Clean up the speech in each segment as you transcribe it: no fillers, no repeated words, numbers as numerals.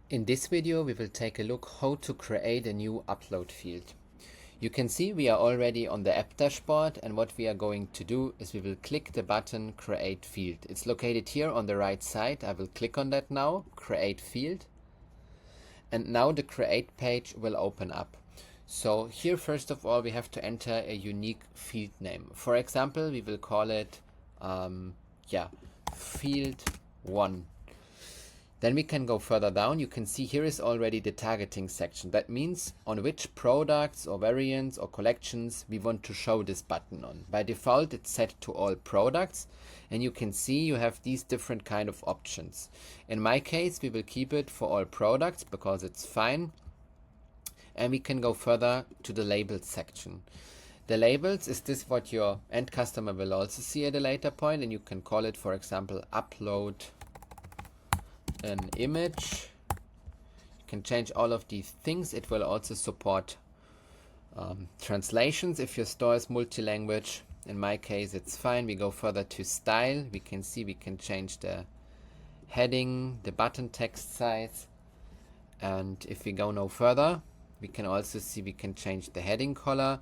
In this video, we will take a look how to create a new upload field. You can see we are already on the app dashboard, and what we are going to do is we will click the button Create Field. It's located here on the right side. I will click on that now, Create Field. And now the Create page will open up. So here, first of all, we have to enter a unique field name. For example, we will call it Field 1. Then we can go further down. You can see here is already the targeting section. That means on which products or variants or collections we want to show this button on. By default, it's set to all products, and you can see you have these different kind of options. In my case, we will keep it for all products because it's fine. And we can go further to the labels section. The labels is this what your end customer will also see at a later point, and you can call it, for example, upload an image. You can change all of these things. It will also support translations if your store is multi-language. In my case, it's fine. We go further to style. We can see we can change the heading, the button text size, and if we go no further, we can also see we can change the heading color.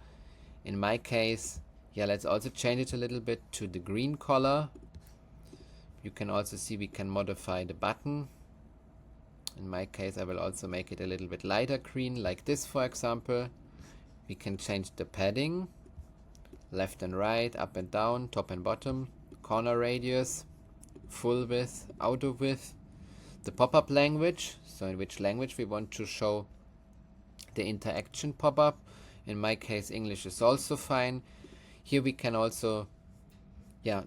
In my case, let's also change it a little bit to the green color. You can also see we can modify the button. In my case, I will also make it a little bit lighter green, like this, for example. We can change the padding, left and right, up and down, top and bottom, corner radius, full width, outer width, the pop-up language, so in which language we want to show the interaction pop-up. In my case, English is also fine. Here we can also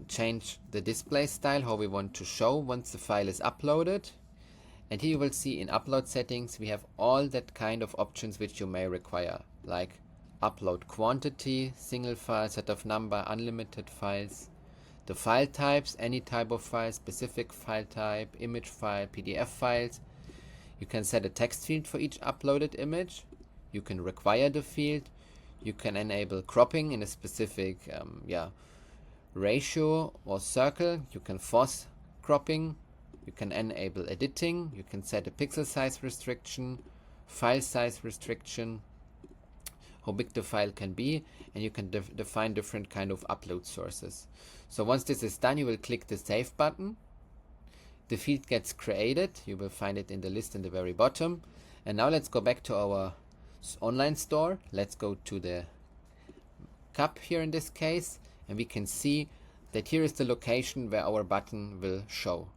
change the display style, how we want to show once the file is uploaded. And here you will see in upload settings we have all that kind of options which you may require, like upload quantity, single file, set of number, unlimited files, the file types, any type of file, specific file type, image file, PDF files. You can set a text field for each uploaded image. You can require the field. You can enable cropping in a specific ratio or circle. You can force cropping. You can enable editing. You can set a pixel size restriction, file size restriction, how big the file can be, and you can define different kind of upload sources. So once this is done, you will click the Save button. The field gets created. You will find it in the list in the very bottom. And now let's go back to our online store. Let's go to the cup here in this case, and we can see that here is the location where our button will show.